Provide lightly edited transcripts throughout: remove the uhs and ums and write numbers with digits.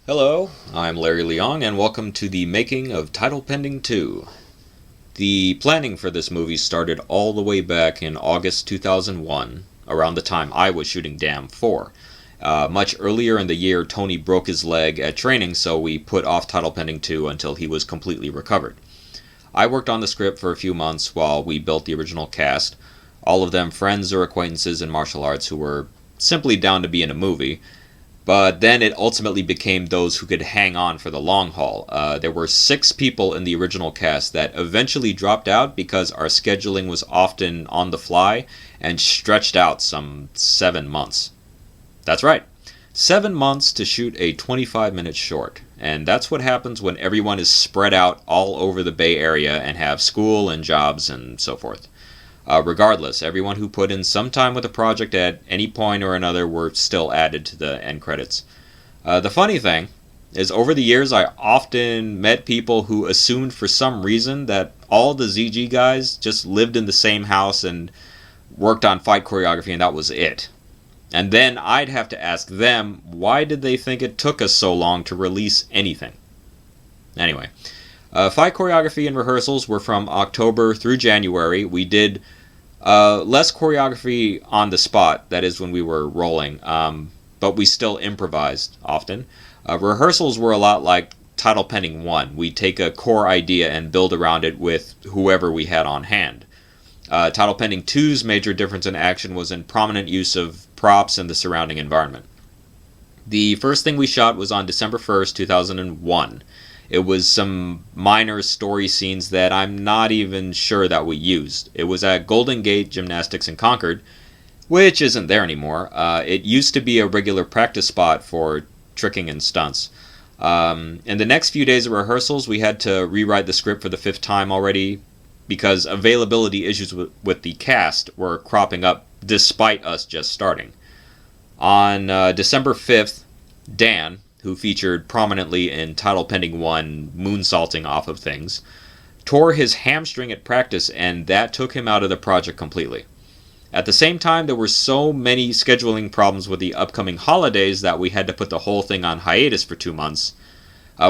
Hello, I'm Larry Leong, and welcome to the making of Title Pending 2. The planning for this movie started all the way back in August 2001, around the time I was shooting Dam 4. Much earlier in the year, Tony broke his leg at training, so we put off Title Pending 2 until he was completely recovered. I worked on the script for a few months while we built the original cast, all of them friends or acquaintances in martial arts who were simply down to be in a movie. But then it ultimately became those who could hang on for the long haul. There were 6 people in the original cast that eventually dropped out because our scheduling was often on the fly and stretched out some 7 months. That's right, 7 months to shoot a 25-minute short. And that's what happens when everyone is spread out all over the Bay Area and have school and jobs and so forth. Regardless, everyone who put in some time with the project at any point or another were still added to the end credits. The funny thing is, over the years, I often met people who assumed for some reason that all the ZG guys just lived in the same house and worked on fight choreography, and that was it. And then I'd have to ask them, why did they think it took us so long to release anything? Anyway, fight choreography and rehearsals were from October through January. We did less choreography on the spot, that is when we were rolling, but we still improvised often. Rehearsals were a lot like Title Pending 1. We take a core idea and build around it with whoever we had on hand. Title Pending 2's major difference in action was in prominent use of props and the surrounding environment. The first thing we shot was on December 1st, 2001. It was some minor story scenes that I'm not even sure that we used. It was at Golden Gate Gymnastics in Concord, which isn't there anymore. It used to be a regular practice spot for tricking and stunts. In the next few days of rehearsals, we had to rewrite the script for the 5th time already because availability issues with the cast were cropping up despite us just starting. On December 5th, Dan, who featured prominently in Title Pending 1 moonsaulting off of things, tore his hamstring at practice, and that took him out of the project completely. At the same time, there were so many scheduling problems with the upcoming holidays that we had to put the whole thing on hiatus for 2 months.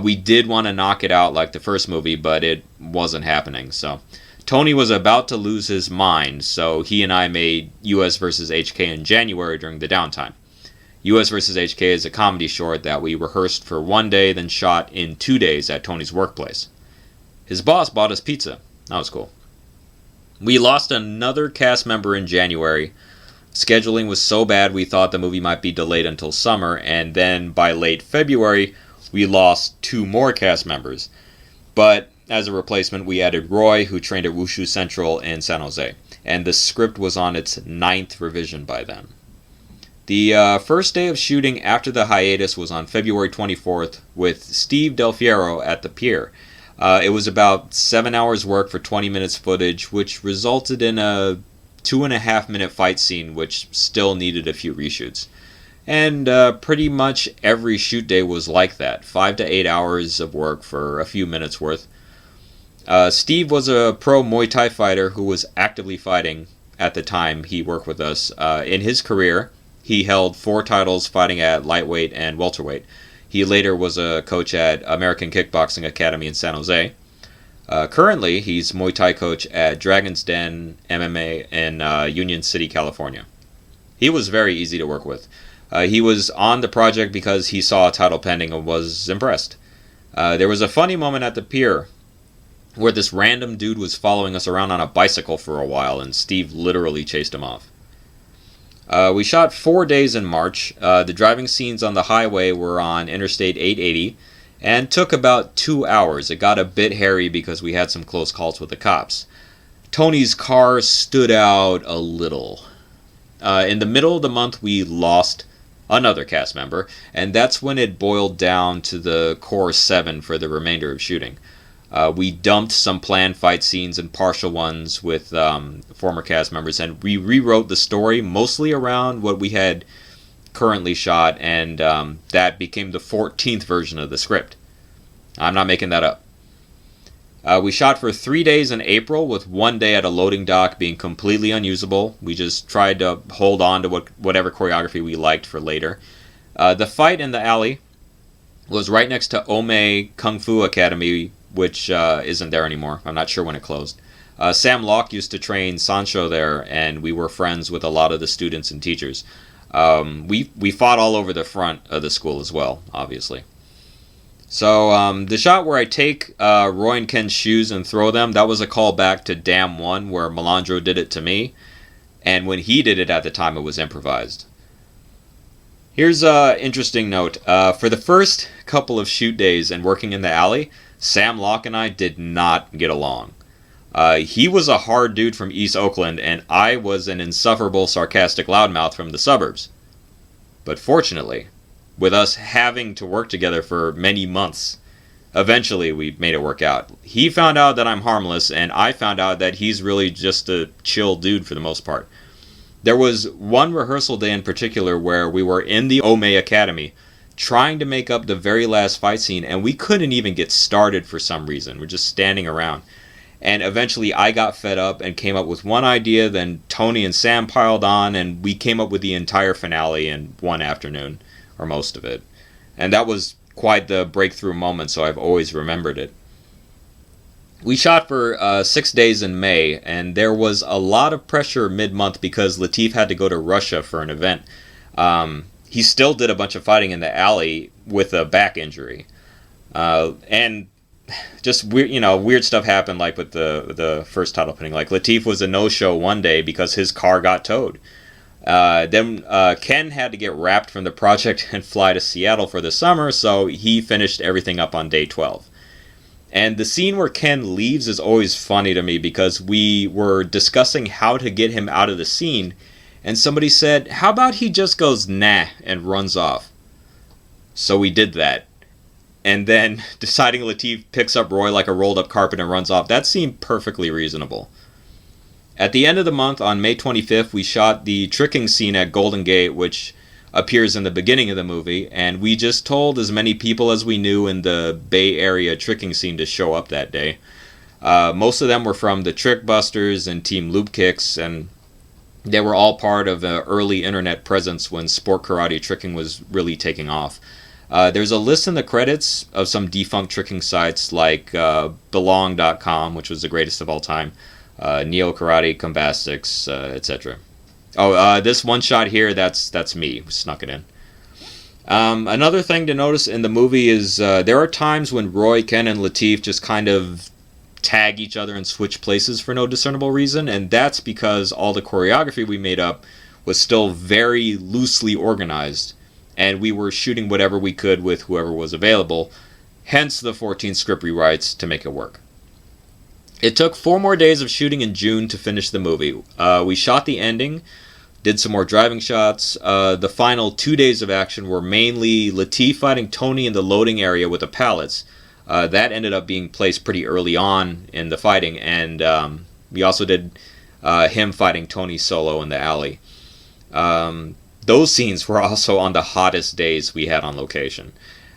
We did want to knock it out like the first movie, but it wasn't happening. So Tony was about to lose his mind, so he and I made US vs. HK in January during the downtime. US vs. HK is a comedy short that we rehearsed for 1 day, then shot in 2 days at Tony's workplace. His boss bought us pizza. That was cool. We lost another cast member in January. Scheduling was so bad we thought the movie might be delayed until summer, and then by late February, we lost 2 more cast members. But as a replacement, we added Roy, who trained at Wushu Central in San Jose, and the script was on its 9th revision by then. The first day of shooting after the hiatus was on February 24th with Steve Del Fiero at the pier. It was about 7 hours work for 20 minutes footage, which resulted in a 2.5-minute fight scene which still needed a few reshoots. And pretty much every shoot day was like that, 5 to 8 hours of work for a few minutes worth. Steve was a pro Muay Thai fighter who was actively fighting at the time he worked with us. In his career, he held 4 titles fighting at lightweight and welterweight. He later was a coach at American Kickboxing Academy in San Jose. Currently, he's Muay Thai coach at Dragon's Den MMA in Union City, California. He was very easy to work with. He was on the project because he saw a Title Pending and was impressed. There was a funny moment at the pier where this random dude was following us around on a bicycle for a while, and Steve literally chased him off. We shot 4 days in March. The driving scenes on the highway were on Interstate 880 and took about 2 hours. It got a bit hairy because we had some close calls with the cops. Tony's car stood out a little. In the middle of the month, we lost another cast member, and that's when it boiled down to the core 7 for the remainder of shooting. We dumped some planned fight scenes and partial ones with former cast members, and we rewrote the story mostly around what we had currently shot, and that became the 14th version of the script. I'm not making that up. We shot for 3 days in April, with 1 day at a loading dock being completely unusable. We just tried to hold on to whatever choreography we liked for later. The fight in the alley was right next to Ome Kung Fu Academy, which isn't there anymore. I'm not sure when it closed. Sam Locke used to train Sancho there, and we were friends with a lot of the students and teachers. We fought all over the front of the school as well, obviously. So the shot where I take Roy and Ken's shoes and throw them, that was a callback to Dam 1, where Melandro did it to me. And when he did it at the time, it was improvised. Here's an interesting note. For the first couple of shoot days and working in the alley, Sam Locke and I did not get along. He was a hard dude from East Oakland, and I was an insufferable, sarcastic loudmouth from the suburbs. But fortunately, with us having to work together for many months, eventually we made it work out. He found out that I'm harmless, and I found out that he's really just a chill dude for the most part. There was one rehearsal day in particular where we were in the Ome Academy trying to make up the very last fight scene, and we couldn't even get started for some reason. We're just standing around. And eventually I got fed up and came up with one idea, then Tony and Sam piled on, and we came up with the entire finale in one afternoon, or most of it. And that was quite the breakthrough moment, so I've always remembered it. We shot for 6 days in May, and there was a lot of pressure mid-month because Latif had to go to Russia for an event. He still did a bunch of fighting in the alley with a back injury. And just weird stuff happened, like with the first title pinning. Like Latif was a no-show one day because his car got towed. Then Ken had to get wrapped from the project and fly to Seattle for the summer, so he finished everything up on day 12. And the scene where Ken leaves is always funny to me because we were discussing how to get him out of the scene, and somebody said, how about he just goes nah and runs off? So we did that. And then deciding Latif picks up Roy like a rolled up carpet and runs off, that seemed perfectly reasonable. At the end of the month, on May 25th, we shot the tricking scene at Golden Gate, which appears in the beginning of the movie, and we just told as many people as we knew in the Bay Area tricking scene to show up that day. Most of them were from the Trick Busters and Team Loop Kicks, and they were all part of an early internet presence when sport karate tricking was really taking off. There's a list in the credits of some defunct tricking sites like Belong.com, which was the greatest of all time, Neo Karate, Combastics, etc. Oh, this one shot here, that's me. We snuck it in. Another thing to notice in the movie is there are times when Roy, Ken, and Latif just kind of tag each other and switch places for no discernible reason, and that's because all the choreography we made up was still very loosely organized, and we were shooting whatever we could with whoever was available, hence the 14 script rewrites to make it work. It took 4 more days of shooting in June to finish the movie. We shot the ending, did some more driving shots. The final 2 days of action were mainly Latif fighting Tony in the loading area with the pallets. That ended up being placed pretty early on in the fighting, and we also did him fighting Tony solo in the alley. Those scenes were also on the hottest days we had on location.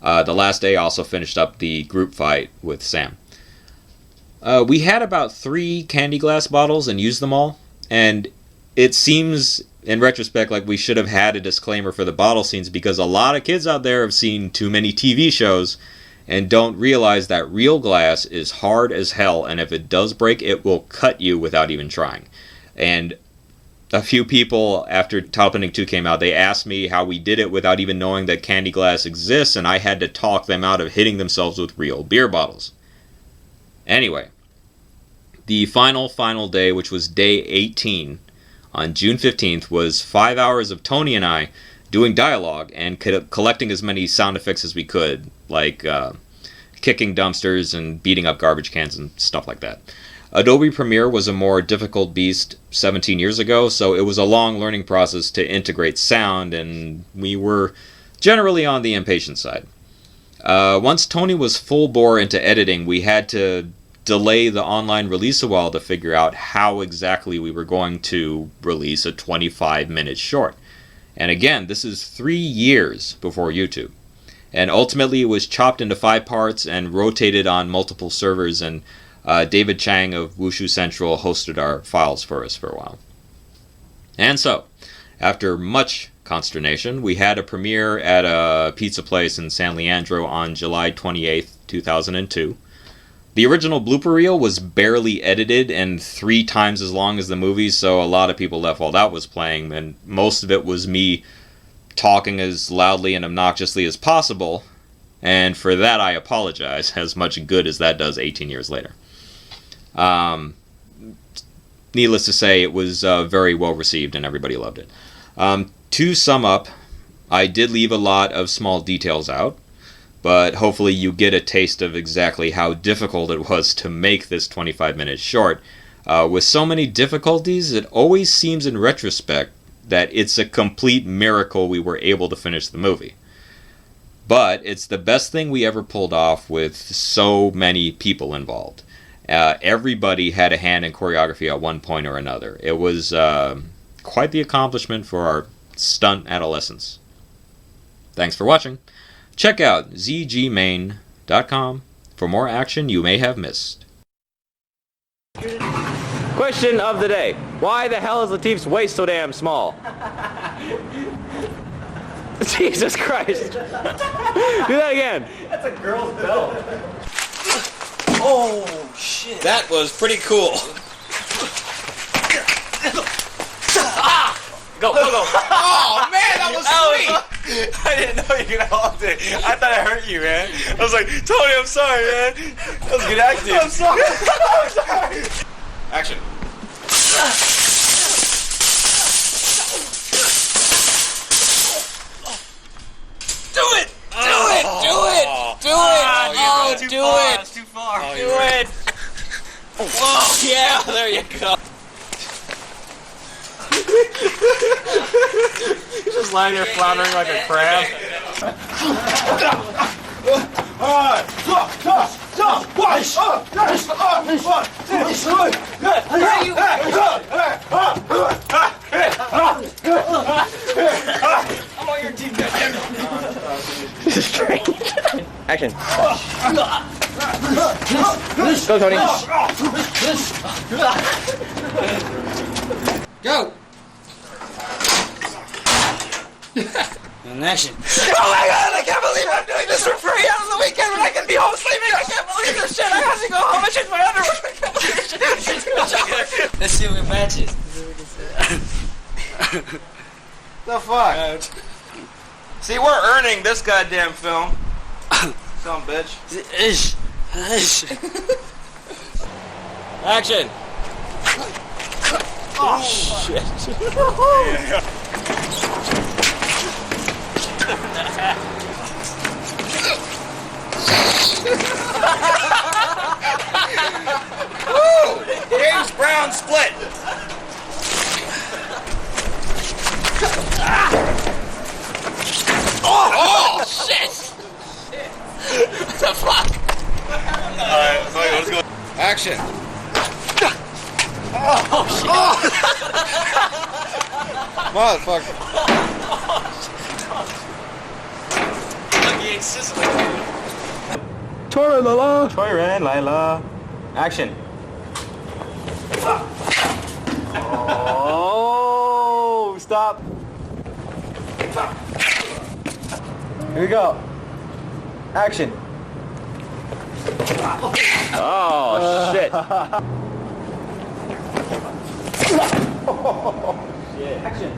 The last day also finished up the group fight with Sam. We had about 3 candy glass bottles and used them all, and it seems in retrospect like we should have had a disclaimer for the bottle scenes because a lot of kids out there have seen too many TV shows and don't realize that real glass is hard as hell, and if it does break, it will cut you without even trying. And a few people, after Title Pending 2 came out, they asked me how we did it without even knowing that candy glass exists, and I had to talk them out of hitting themselves with real beer bottles. Anyway, the final day, which was day 18, on June 15th, was 5 hours of Tony and I doing dialogue and collecting as many sound effects as we could, like kicking dumpsters and beating up garbage cans and stuff like that. Adobe Premiere was a more difficult beast 17 years ago, so it was a long learning process to integrate sound, and we were generally on the impatient side. Once Tony was full bore into editing, we had to delay the online release a while to figure out how exactly we were going to release a 25-minute short. And again, this is 3 years before YouTube. And ultimately it was chopped into 5 parts and rotated on multiple servers, and David Chang of Wushu Central hosted our files for us for a while. And so, after much consternation. We had a premiere at a pizza place in San Leandro on July 28th, 2002. The original blooper reel was barely edited and 3 times as long as the movie, so a lot of people left while that was playing, and most of it was me talking as loudly and obnoxiously as possible, and for that I apologize, as much good as that does 18 years later. Needless to say, it was very well received and everybody loved it. To sum up, I did leave a lot of small details out, but hopefully you get a taste of exactly how difficult it was to make this 25 minutes short. With so many difficulties, it always seems in retrospect that it's a complete miracle we were able to finish the movie. But it's the best thing we ever pulled off with so many people involved. Everybody had a hand in choreography at one point or another. It was quite the accomplishment for our stunt adolescents. Thanks for watching. Check out zgmain.com for more action you may have missed. Question of the day. Why the hell is Latif's waist so damn small? Jesus Christ. Do that again. That's a girl's belt. Oh, shit. That was pretty cool. Go, go, go. Oh, man, that was sweet. I didn't know you could hold it. I thought I hurt you, man. I was like, Tony, I'm sorry, man. That was good acting. I'm sorry. I'm sorry. Action. Do it! Do it! Do it! Do it! Oh, do it! It's too far. Do it! Oh, yeah, there you go. Just lying there floundering like a crab. I'm on your team, goddammit. This is strange. Action. Go, Tony. Go. And action. Oh my god, I can't believe I'm doing this for free on the weekend when I can be home sleeping. I can't believe this shit. I have to go home and change my underwear. Let's see what matches. The fuck? See, we're earning this goddamn film. Some bitch. Action. Oh shit. Woo! James Brown split. Oh shit! What the fuck? Alright, let's go. Action. Oh shit! Motherfucker. Tori Lala. Tori and Lila. Action. Oh, stop. Here we go. Action. Oh shit. Oh, shit. Action.